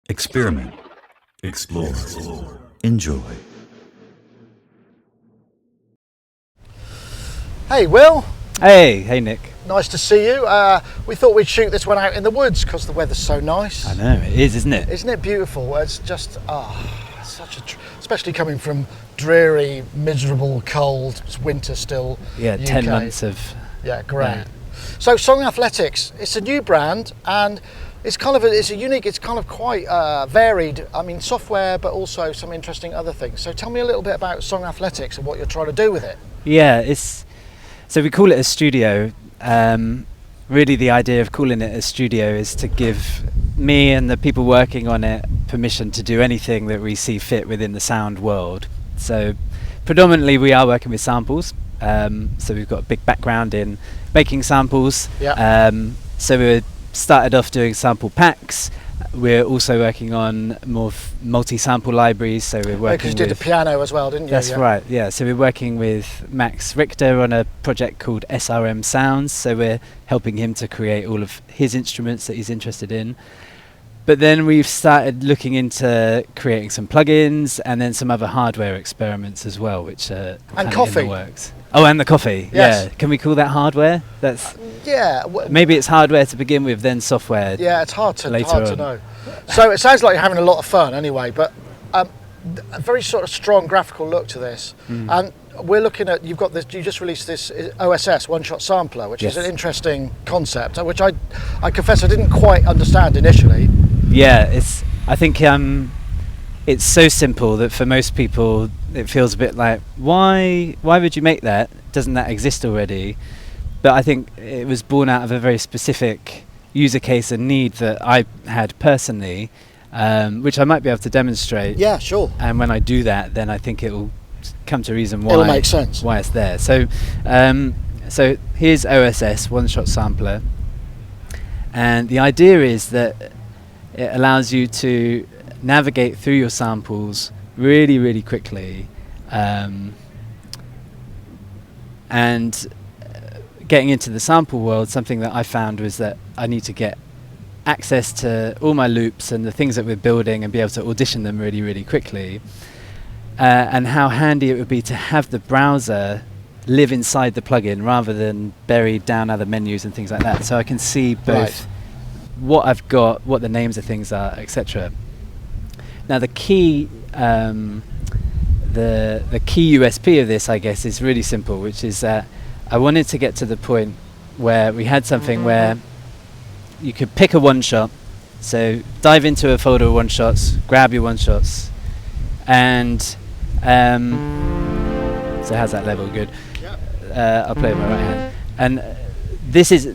Experiment. Explore. Enjoy. Hey Will, Hey Nick. nice to see you. We thought we'd shoot this one out in the woods because the weather's so nice. I know, it is, isn't it? Isn't it beautiful? It's just, such especially coming from dreary, miserable, cold, it's winter still. Yeah, UK. 10 months of... Yeah, great. Yeah. So Song Athletics, it's a new brand and it's kind of quite varied. I mean, software, but also some interesting other things. So tell me a little bit about Song Athletics and what you're trying to do with it. Yeah, so we call it a studio. Really the idea of calling it a studio is to give me and the people working on it permission to do anything that we see fit within the sound world. So predominantly we are working with samples. So we've got a big background in making samples. Yeah. So we started off doing sample packs. We're also working on more multi-sample libraries. So we're working Because you did the piano as well, didn't you? That's right, yeah. So we're working with Max Richter on a project called SRM Sounds. So we're helping him to create all of his instruments that he's interested in. But then we've started looking into creating some plugins and then some other hardware experiments as well, which are kind of coffee. in the works. Oh, and the coffee. Yes. Yeah. Can we call that hardware? That's Yeah. maybe it's hardware to begin with, then software. Yeah, it's hard to later on. know. So it sounds like you're having a lot of fun anyway, but a very sort of strong graphical look to this. And we're looking at, you just released this OSS One Shot Sampler, which is Yes. an interesting concept, which I confess I didn't quite understand initially. Yeah, I think it's so simple that for most people it feels a bit like, why would you make that? Doesn't that exist already? But I think it was born out of a very specific user case and need that I had personally, which I might be able to demonstrate. Yeah, sure. And when I do that, then I think it will come to reason why It'll make sense. why it's there. So here's OSS One Shot Sampler, and the idea is that it allows you to navigate through your samples really, really quickly, and getting into the sample world, something that I found was that I need to get access to all my loops and the things that we're building and be able to audition them really, really quickly, and how handy it would be to have the browser live inside the plugin rather than buried down other menus and things like that, so I can see both what I've got, what the names of things are, etc. Now the key the key USP of this, I guess, is really simple, which is that I wanted to get to the point where we had something where you could pick a one shot, so dive into a folder of one shots, grab your one shots, and so how's that level? Good. I'll play with my right hand, and this is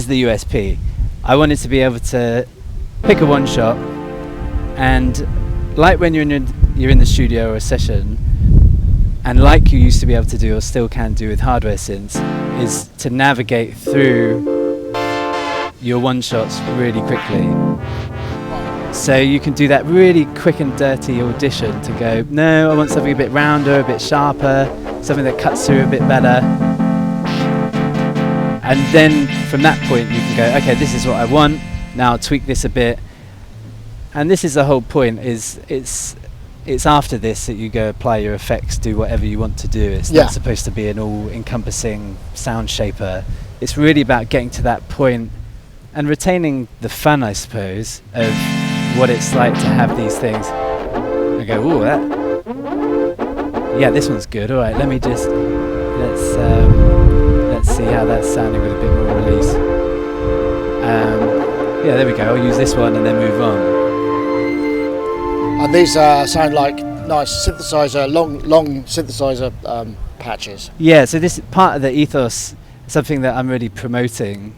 the USP. I wanted to be able to pick a one shot, and like when you're in the studio or a session, and like you used to be able to do or still can do with hardware synths, is to navigate through your one shots really quickly. So you can do that really quick and dirty audition to go, no, I want something a bit rounder, a bit sharper, something that cuts through a bit better. And then from that point you can go, okay, this is what I want, now I'll tweak this a bit. And this is the whole point, is it's after this that you go apply your effects, do whatever you want to do. It's not supposed to be an all-encompassing sound shaper. It's really about getting to that point and retaining the fun, I suppose, of what it's like to have these things. I go, ooh, yeah, this one's good. All right, let's see how that's sounding with a bit more release. Yeah, there we go. I'll use this one and then move on. And these sound like nice synthesizer, long synthesizer patches. Yeah, so this part of the ethos, something that I'm really promoting,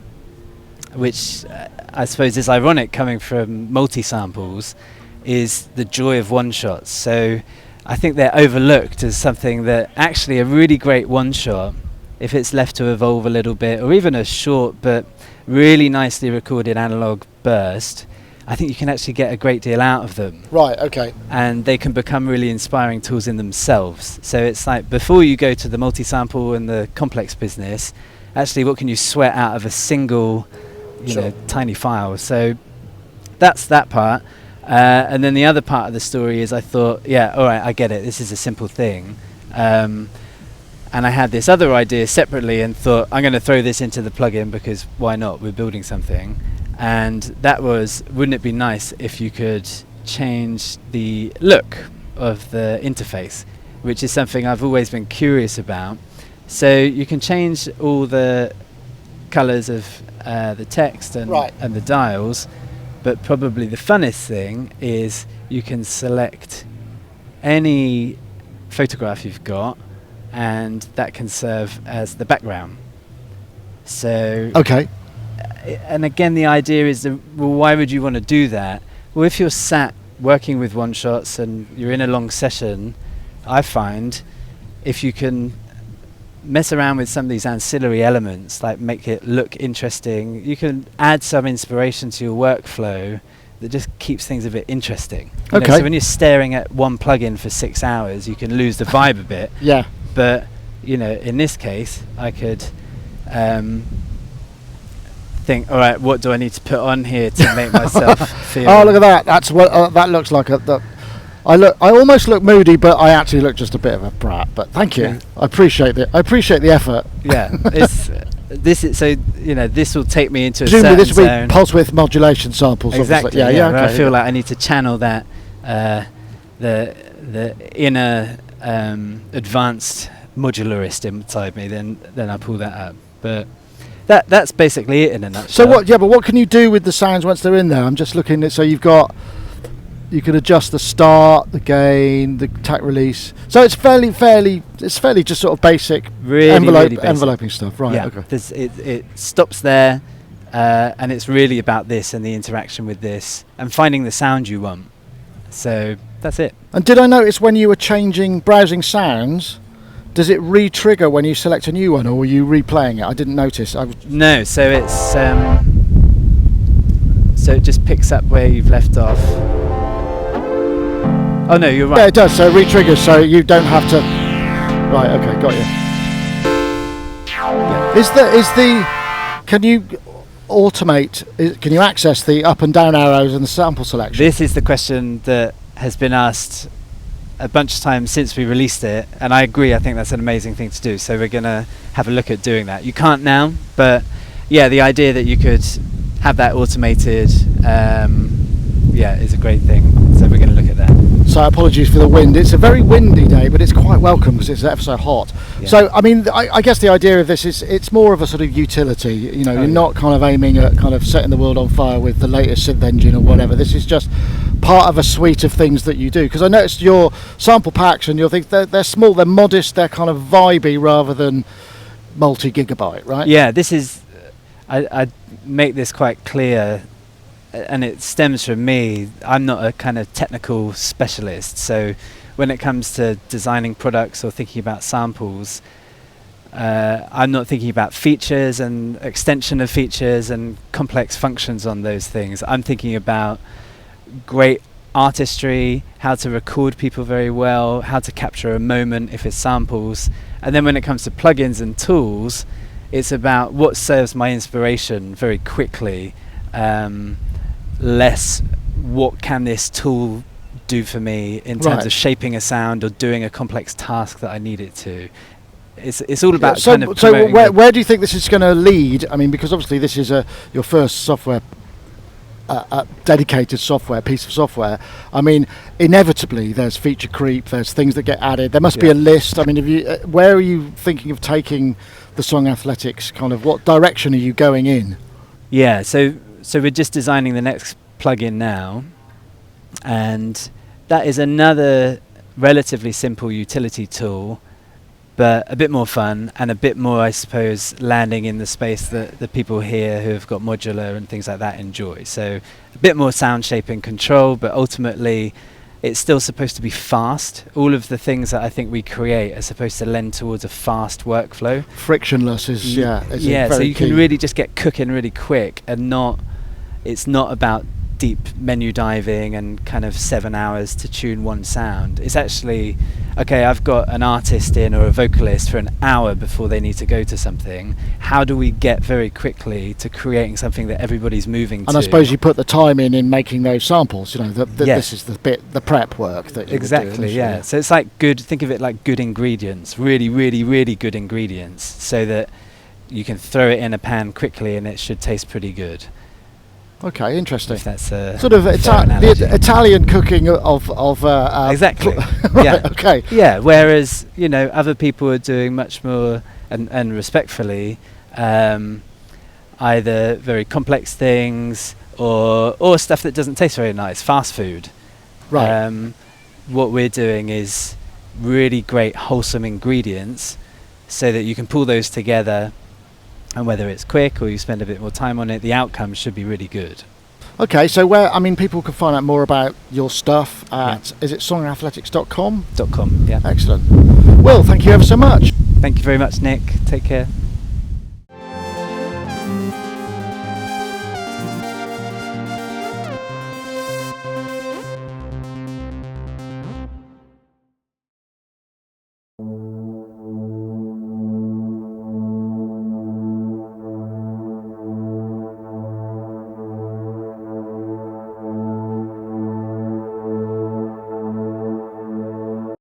which I suppose is ironic coming from multi-samples, is the joy of one-shots. So I think they're overlooked as something that actually a really great one-shot, if it's left to evolve a little bit, or even a short but really nicely recorded analog burst, I think you can actually get a great deal out of them. Right, okay. And they can become really inspiring tools in themselves. So it's like, before you go to the multi-sample and the complex business, actually what can you sweat out of a single, tiny file? So that's that part. And then the other part of the story is I thought, yeah, all right, I get it. This is a simple thing. And I had this other idea separately and thought, I'm going to throw this into the plugin because why not? We're building something. And that was, wouldn't it be nice if you could change the look of the interface, which is something I've always been curious about. So you can change all the colors of the text and the dials, but probably the funnest thing is you can select any photograph you've got, and that can serve as the background. So and again, the idea is, well, why would you want to do that? Well, if you're sat working with one shots and you're in a long session, I find if you can mess around with some of these ancillary elements, like make it look interesting, you can add some inspiration to your workflow that just keeps things a bit interesting. You know, so when you're staring at one plugin for 6 hours, you can lose the vibe a bit. Yeah. But you know, in this case, I could think, all right, what do I need to put on here to make myself feel? Oh, look at that! That's what that looks like. I almost look moody, but I actually look just a bit of a brat. But thank you. Yeah. I appreciate the effort. Yeah, it's this is, so you know, this will take me into a Presumably certain this will be zone. pulse width modulation samples. Exactly. Obviously. Yeah. Where Okay. I feel like I need to channel that the inner advanced modularist inside me. Then I pull that up. But that's basically it in a nutshell. So what? Yeah, but what can you do with the sounds once they're in there? I'm just looking at. So you can adjust the start, the gain, the tack release. So it's fairly just sort of basic, really basic. enveloping stuff, right? Yeah, Okay. it stops there, and it's really about this and the interaction with this and finding the sound you want. So that's it. And did I notice when you were browsing sounds, does it re-trigger when you select a new one, or were you replaying it? I didn't notice. No, so it's so it just picks up where you've left off. Oh no, you're right. Yeah, it does. So it re-triggers, so you don't have to. Right. Okay, got you. Yeah. Can you automate? Can you access the up and down arrows and the sample selection? This is the question that has been asked a bunch of times since we released it, and I agree. I think that's an amazing thing to do. So we're gonna have a look at doing that. You can't now, but yeah, the idea that you could have that automated, is a great thing. So we're going to look at that. So apologies for the wind. It's a very windy day, but it's quite welcome because it's ever so hot. Yeah. So I mean, I guess the idea of this is it's more of a sort of utility. You know, you're not kind of aiming at kind of setting the world on fire with the latest synth engine or whatever. This is just part of a suite of things that you do. Because I noticed your sample packs and your things, they're small, they're modest, they're kind of vibey rather than multi-gigabyte, right? Yeah, this is. I make this quite clear. And it stems from me. I'm not a kind of technical specialist, so when it comes to designing products or thinking about samples, I'm not thinking about features and extension of features and complex functions on those things. I'm thinking about great artistry, how to record people very well, how to capture a moment if it's samples. And then when it comes to plugins and tools, it's about what serves my inspiration very quickly. Less what can this tool do for me in terms of shaping a sound or doing a complex task that I need it to. It's all about so where do you think this is going to lead? I mean, because obviously this is your first software, dedicated software piece of software. I mean, inevitably there's feature creep. There's things that get added. There must be a list. I mean, where are you thinking of taking the Song Athletics? Kind of what direction are you going in? Yeah. So we're just designing the next plugin now, and that is another relatively simple utility tool, but a bit more fun and a bit more, I suppose, landing in the space that the people here who have got modular and things like that enjoy. So a bit more sound shaping control, but ultimately it's still supposed to be fast. All of the things that I think we create are supposed to lend towards a fast workflow. Frictionless is so you can really just get cooking really quick, and it's not about deep menu diving and kind of 7 hours to tune one sound. It's actually, okay, I've got an artist in or a vocalist for an hour before they need to go to something. How do we get very quickly to creating something that everybody's moving to? And I suppose you put the time in making those samples, you know, Yeah. this is the prep work that you would do Exactly, initially. yeah. So it's like think of it like good ingredients, really, really, really good ingredients, so that you can throw it in a pan quickly and it should taste pretty good. Okay, interesting. If that's a Sort of fair analogy. the Italian cooking of Exactly. right, Yeah. okay. Yeah, whereas, you know, other people are doing much more, and respectfully, either very complex things or stuff that doesn't taste very nice, fast food. Right. What we're doing is really great wholesome ingredients so that you can pull those together, and whether it's quick or you spend a bit more time on it, the outcome should be really good. Okay, so people can find out more about your stuff at, is it songathletics.com? .com, yeah. Excellent. Will, thank you ever so much. Thank you very much, Nick. Take care.